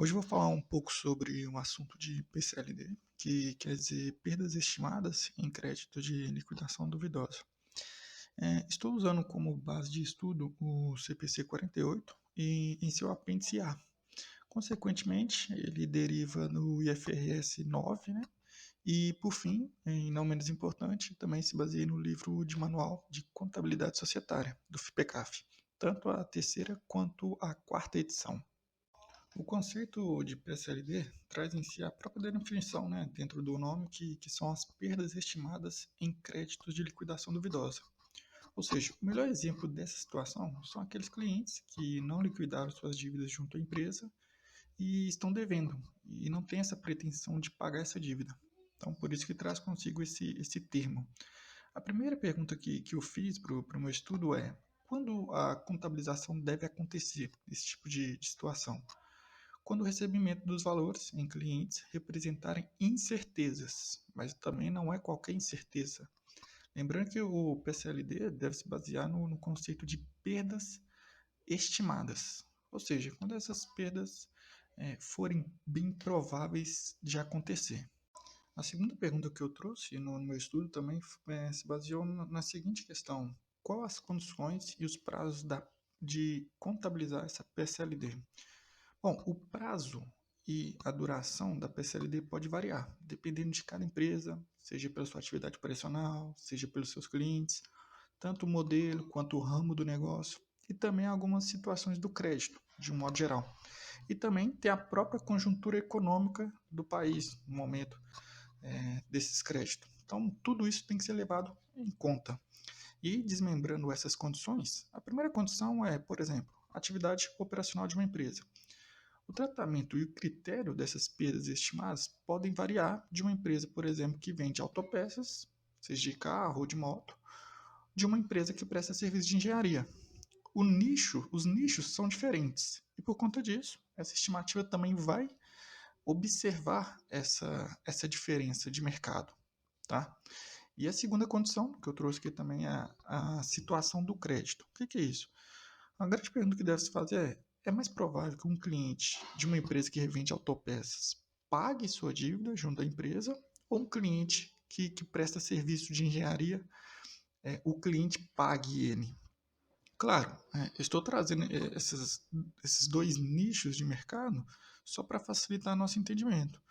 Hoje eu vou falar um pouco sobre um assunto de PCLD, que quer dizer perdas estimadas em crédito de liquidação duvidosa. Estou usando como base de estudo o CPC 48 e em seu apêndice A. Consequentemente, ele deriva no IFRS 9, né? E, por fim, e não menos importante, também se baseia no livro de manual de contabilidade societária, do FIPECAF, tanto a terceira quanto a quarta edição. O conceito de PSLD traz em si a própria definição, né, dentro do nome, que são as perdas estimadas em créditos de liquidação duvidosa. Ou seja, o melhor exemplo dessa situação são aqueles clientes que não liquidaram suas dívidas junto à empresa e estão devendo, e não têm essa pretensão de pagar essa dívida. Então, por isso que traz consigo esse termo. A primeira pergunta que eu fiz para o meu estudo é: quando a contabilização deve acontecer nesse tipo de situação? Quando o recebimento dos valores em clientes representarem incertezas, mas também não é qualquer incerteza. Lembrando que o PCLD deve se basear no conceito de perdas estimadas, ou seja, quando essas perdas forem bem prováveis de acontecer. A segunda pergunta que eu trouxe no meu estudo também se baseou na seguinte questão: quais as condições e os prazos de contabilizar essa PCLD? Bom, o prazo e a duração da PCLD pode variar, dependendo de cada empresa, seja pela sua atividade operacional, seja pelos seus clientes, tanto o modelo quanto o ramo do negócio, e também algumas situações do crédito, de um modo geral. E também tem a própria conjuntura econômica do país no momento desses créditos. Então, tudo isso tem que ser levado em conta. E desmembrando essas condições, a primeira condição é, por exemplo, a atividade operacional de uma empresa. O tratamento e o critério dessas perdas estimadas podem variar de uma empresa, por exemplo, que vende autopeças, seja de carro ou de moto, de uma empresa que presta serviço de engenharia. Os nichos são diferentes e por conta disso, essa estimativa também vai observar essa diferença de mercado, tá? E a segunda condição que eu trouxe aqui também é a situação do crédito. O que é isso? A grande pergunta que deve se fazer é mais provável que um cliente de uma empresa que revende autopeças pague sua dívida junto à empresa ou um cliente que presta serviço de engenharia, o cliente pague ele? Claro, eu estou trazendo esses dois nichos de mercado só para facilitar nosso entendimento.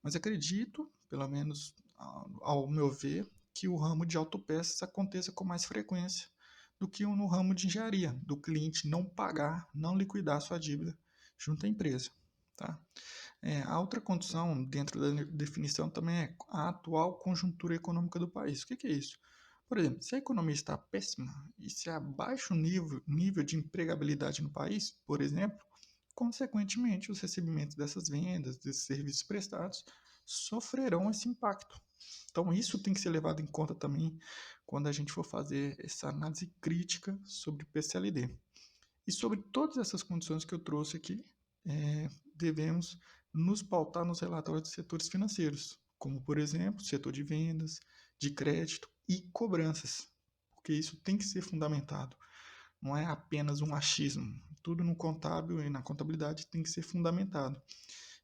Mas acredito, pelo menos ao meu ver, que o ramo de autopeças aconteça com mais frequência do que no ramo de engenharia, do cliente não pagar, não liquidar sua dívida junto à empresa. Tá? A outra condição dentro da definição também é a atual conjuntura econômica do país. O que é isso? Por exemplo, se a economia está péssima e se há baixo nível de empregabilidade no país, por exemplo, consequentemente, os recebimentos dessas vendas, desses serviços prestados, sofrerão esse impacto. Então, isso tem que ser levado em conta também quando a gente for fazer essa análise crítica sobre o PCLD. E sobre todas essas condições que eu trouxe aqui, devemos nos pautar nos relatórios dos setores financeiros, como, por exemplo, setor de vendas, de crédito e cobranças, porque isso tem que ser fundamentado. Não é apenas um achismo. Tudo no contábil e na contabilidade tem que ser fundamentado.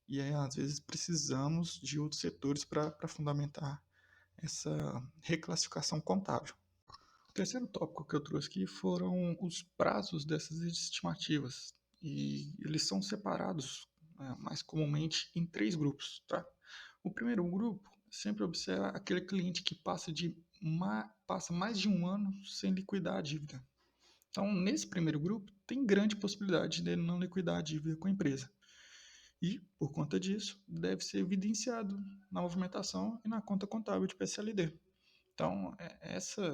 E aí, às vezes, precisamos de outros setores para fundamentar essa reclassificação contábil. O terceiro tópico que eu trouxe aqui foram os prazos dessas estimativas. E eles são separados, mais comumente, em três grupos. Tá? O primeiro grupo sempre observa aquele cliente que passa mais de um ano sem liquidar a dívida. Então, nesse primeiro grupo, tem grande possibilidade dele não liquidar a dívida com a empresa. E, por conta disso, deve ser evidenciado na movimentação e na conta contábil de PCLD. Então,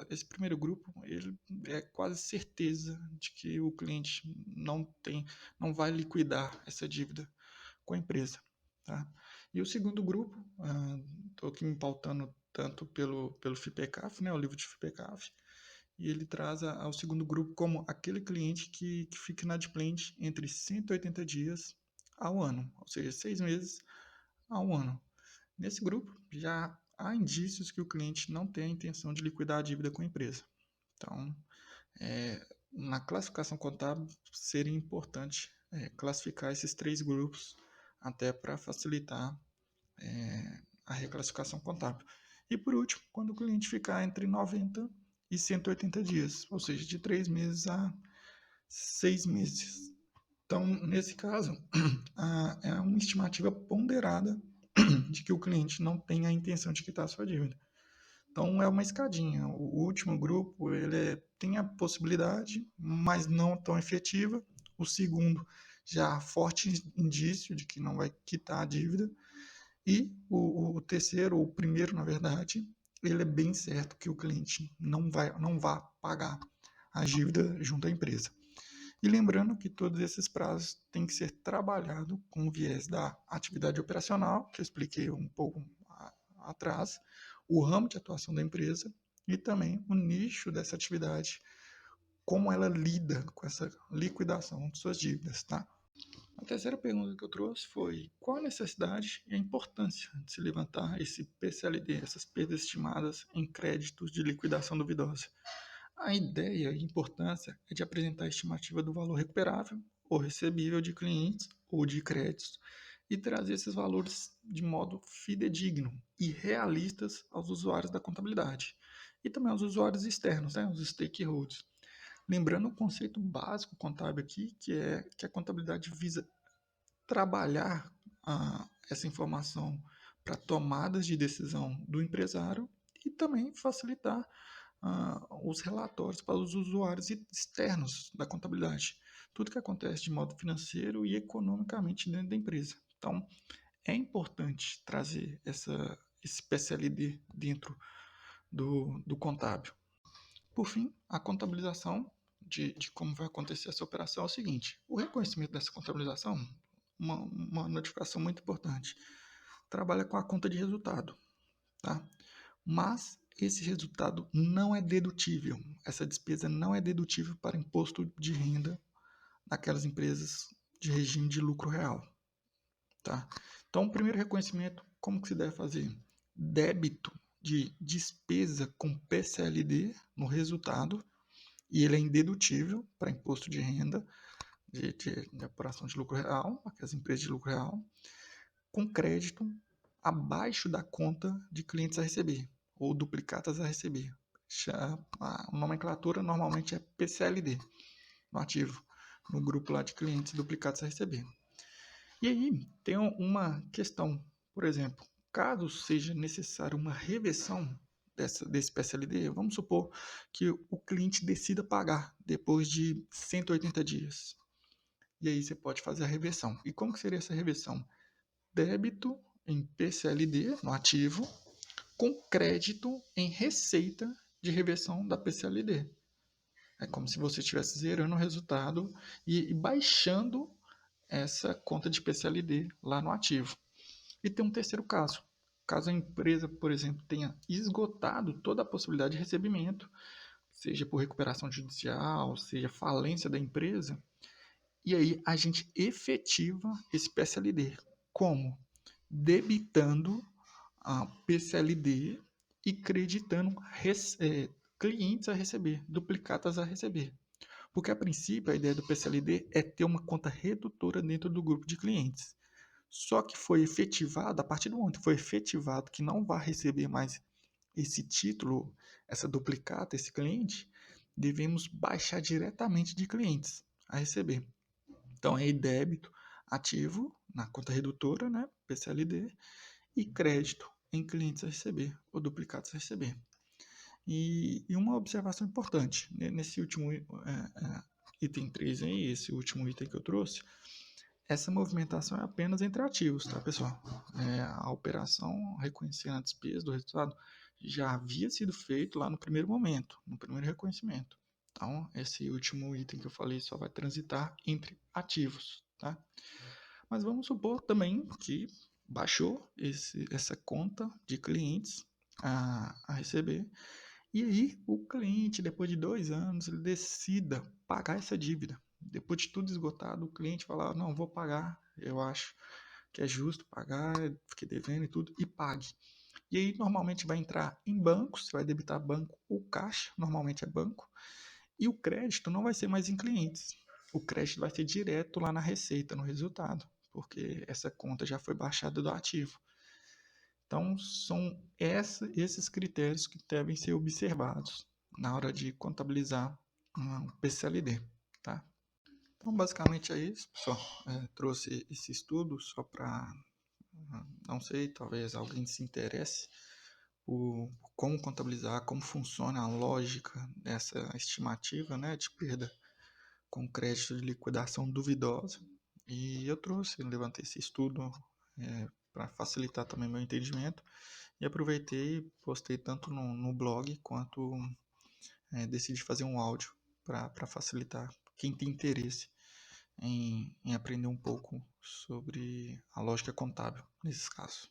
esse primeiro grupo, ele é quase certeza de que o cliente não vai liquidar essa dívida com a empresa. Tá? E o segundo grupo, estou aqui me pautando tanto pelo FIPECAF, né, o livro de FIPECAF, e ele traz ao segundo grupo como aquele cliente que fica inadimplente entre 180 dias ao ano, ou seja, 6 meses a um ano. Nesse grupo, já há indícios que o cliente não tem a intenção de liquidar a dívida com a empresa. Então, na classificação contábil, seria importante classificar esses três grupos até para facilitar a reclassificação contábil. E por último, quando o cliente ficar entre 90 e 180 dias, ou seja, de 3 meses a 6 meses. Então, nesse caso, é uma estimativa ponderada de que o cliente não tem a intenção de quitar a sua dívida. Então, é uma escadinha. O último grupo tem a possibilidade, mas não tão efetiva. O segundo, já forte indício de que não vai quitar a dívida. E o terceiro, ou o primeiro, na verdade, ele é bem certo que o cliente não vai pagar a dívida junto à empresa. E lembrando que todos esses prazos têm que ser trabalhados com o viés da atividade operacional, que eu expliquei um pouco atrás, o ramo de atuação da empresa e também o nicho dessa atividade, como ela lida com essa liquidação de suas dívidas, tá? A terceira pergunta que eu trouxe foi: qual a necessidade e a importância de se levantar esse PCLD, essas perdas estimadas em créditos de liquidação duvidosa? A ideia e importância é de apresentar a estimativa do valor recuperável ou recebível de clientes ou de créditos e trazer esses valores de modo fidedigno e realistas aos usuários da contabilidade e também aos usuários externos, né, os stakeholders. Lembrando o conceito básico contábil aqui, que é que a contabilidade visa trabalhar essa informação para tomadas de decisão do empresário e também facilitar os relatórios para os usuários externos da contabilidade. Tudo que acontece de modo financeiro e economicamente dentro da empresa. Então, é importante trazer esse PCLD dentro do contábil. Por fim, a contabilização de como vai acontecer essa operação é o seguinte: o reconhecimento dessa contabilização, uma notificação muito importante, trabalha com a conta de resultado, tá? Mas esse resultado não é dedutível, essa despesa não é dedutível para imposto de renda naquelas empresas de regime de lucro real, tá? Então, o primeiro reconhecimento, como que se deve fazer? Débito de despesa com PCLD no resultado, e ele é indedutível para imposto de renda de apuração de lucro real, aquelas empresas de lucro real, com crédito abaixo da conta de clientes a receber, ou duplicatas a receber. A nomenclatura normalmente é PCLD, no ativo, no grupo lá de clientes duplicados a receber. E aí tem uma questão, por exemplo, caso seja necessário uma reversão desse PCLD, vamos supor que o cliente decida pagar depois de 180 dias. E aí você pode fazer a reversão. E como que seria essa reversão? Débito em PCLD, no ativo, com crédito em receita de reversão da PCLD. É como se você estivesse zerando o resultado e baixando essa conta de PCLD lá no ativo. E tem um terceiro caso. Caso a empresa, por exemplo, tenha esgotado toda a possibilidade de recebimento, seja por recuperação judicial, seja falência da empresa, e aí a gente efetiva esse PCLD. Como? Debitando a PCLD e creditando clientes a receber, duplicatas a receber. Porque, a princípio, a ideia do PCLD é ter uma conta redutora dentro do grupo de clientes. Só que foi efetivado, a partir do momento que foi efetivado que não vai receber mais esse título, essa duplicata, esse cliente, devemos baixar diretamente de clientes a receber. Então, é débito ativo na conta redutora, né, PCLD, e crédito em clientes a receber ou duplicados a receber. E uma observação importante, né, nesse último item 3 aí, esse último item que eu trouxe, essa movimentação é apenas entre ativos, tá, pessoal? A operação reconhecendo a despesa do resultado já havia sido feito lá no primeiro momento, no primeiro reconhecimento. Então, esse último item que eu falei só vai transitar entre ativos, tá? Mas vamos supor também que baixou essa conta de clientes a receber. E aí o cliente, depois de 2 anos, ele decida pagar essa dívida. Depois de tudo esgotado, o cliente fala, não, vou pagar, eu acho que é justo pagar, fiquei devendo e tudo, e pague. E aí normalmente vai entrar em banco, você vai debitar banco ou caixa, normalmente é banco, e o crédito não vai ser mais em clientes. O crédito vai ser direto lá na receita, no resultado. porque essa conta já foi baixada do ativo. Então, são esses critérios que devem ser observados na hora de contabilizar o PCLD, tá? Então, basicamente é isso, pessoal. Trouxe esse estudo só para, não sei, talvez alguém se interesse por como contabilizar, como funciona a lógica dessa estimativa, né, de perda com crédito de liquidação duvidosa. E eu levantei esse estudo para facilitar também meu entendimento e aproveitei e postei tanto no blog quanto decidi fazer um áudio para facilitar quem tem interesse em aprender um pouco sobre a lógica contábil nesses casos.